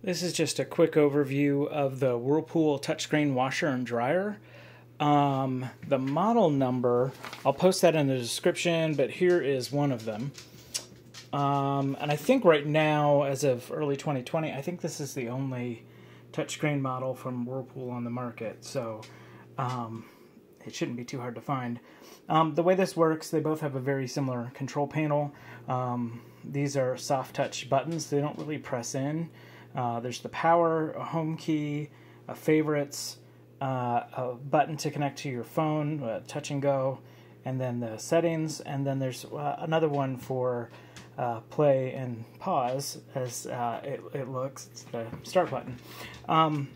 This is just a quick overview of the Whirlpool touchscreen washer and dryer. The model number, I'll post that in the description, but here is one of them. And I think right now, as of early 2020, I think this is the only touchscreen model from Whirlpool on the market, so it shouldn't be too hard to find. The way this works, they both have a very similar control panel. These are soft touch buttons. They don't really press in. There's the power, a home key, a favorites, a button to connect to your phone, touch and go, and then the settings, and then there's another one for play and pause, as it looks. It's the start button.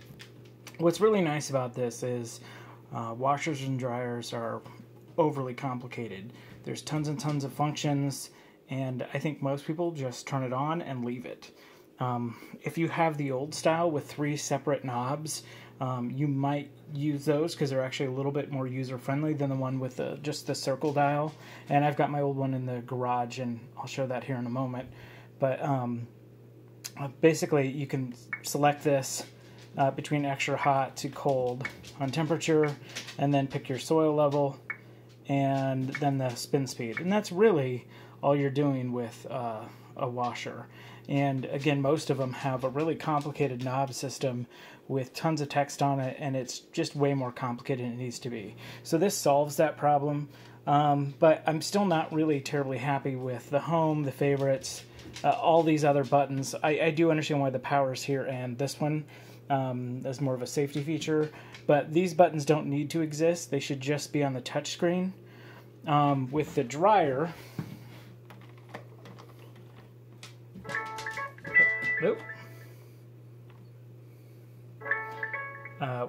What's really nice about this is washers and dryers are overly complicated. There's tons and tons of functions, and I think most people just turn it on and leave it. If you have the old style with 3 separate knobs, you might use those because they're actually a little bit more user-friendly than the one with just the circle dial. And I've got my old one in the garage, and I'll show that here in a moment. But basically, you can select this between extra hot to cold on temperature, and then pick your soil level, and then the spin speed. And that's really all you're doing with a washer. And again, most of them have a really complicated knob system with tons of text on it, and it's just way more complicated than it needs to be. So this solves that problem, but I'm still not really terribly happy with the home, the favorites, all these other buttons. I do understand why the power's here and this one is more of a safety feature, but these buttons don't need to exist. They should just be on the touch screen. With the dryer,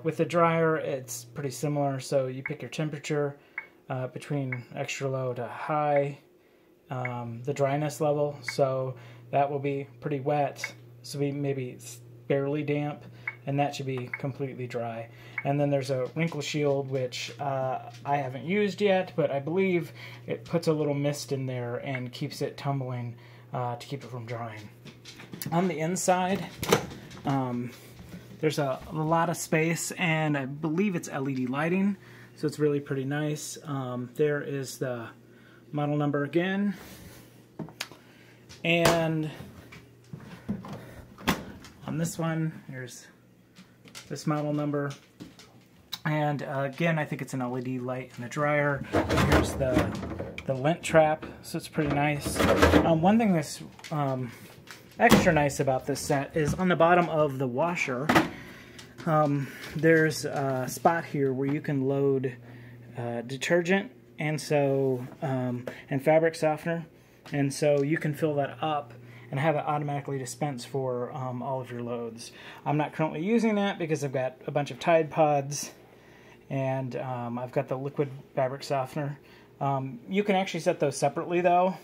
with the dryer, it's pretty similar. So you pick your temperature between extra low to high, the dryness level. So that will be pretty wet. So be maybe barely damp, and that should be completely dry. And then there's a Wrinkle Shield, which I haven't used yet, but I believe it puts a little mist in there and keeps it tumbling to keep it from drying. On the inside, there's a lot of space, and I believe it's LED lighting, so it's really pretty nice. There is the model number again, and on this one, here's this model number, and again, I think it's an LED light in the dryer. Here's the lint trap, so it's pretty nice. One thing that's extra nice about this set is on the bottom of the washer, there's a spot here where you can load detergent and fabric softener, and so you can fill that up and have it automatically dispense for all of your loads. I'm not currently using that because I've got a bunch of Tide Pods, and I've got the liquid fabric softener. You can actually set those separately though.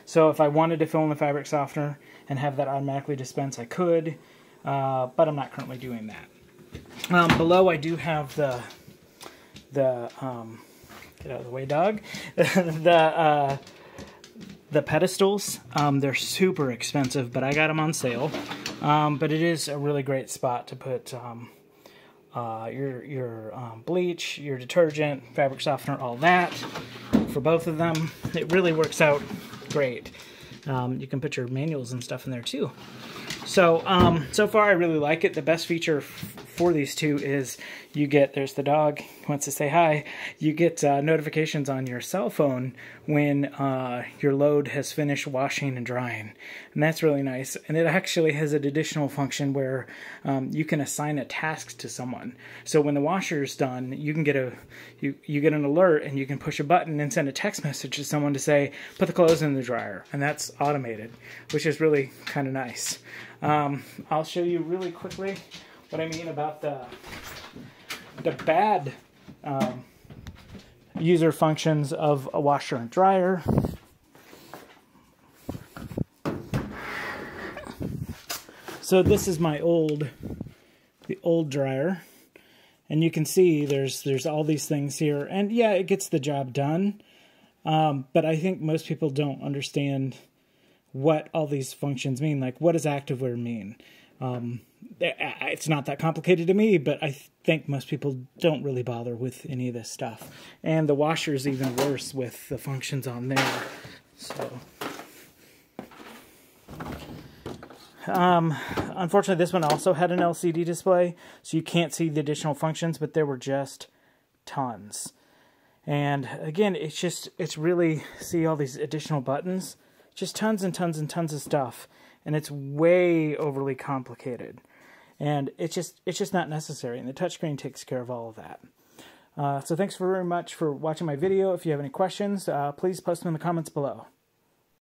So if I wanted to fill in the fabric softener and have that automatically dispense, I could, but I'm not currently doing that. Below I do have the get out of the way, dog, the pedestals. They're super expensive, but I got them on sale. But it is a really great spot to put your bleach, your detergent, fabric softener, all that for both of them. It really works out great. You can put your manuals and stuff in there too. So, so far I really like it. The best feature for these two is you get, there's the dog, he wants to say hi, you get notifications on your cell phone when your load has finished washing and drying. And that's really nice. And it actually has an additional function where you can assign a task to someone. So when the washer is done, you can get you get an alert, and you can push a button and send a text message to someone to say, put the clothes in the dryer. And that's automated, which is really kind of nice. I'll show you really quickly what I mean about the bad user functions of a washer and dryer. So this is my old dryer, and you can see there's all these things here, and yeah, it gets the job done, but I think most people don't understand what all these functions mean. Like, what does activewear mean? It's not that complicated to me, but I think most people don't really bother with any of this stuff. And the washer is even worse with the functions on there. So, unfortunately, this one also had an LCD display, so you can't see the additional functions, but there were just tons. And again, it's really, see all these additional buttons? Just tons and tons and tons of stuff. And it's way overly complicated. And it's just not necessary. And the touchscreen takes care of all of that. So thanks very much for watching my video. If you have any questions, please post them in the comments below.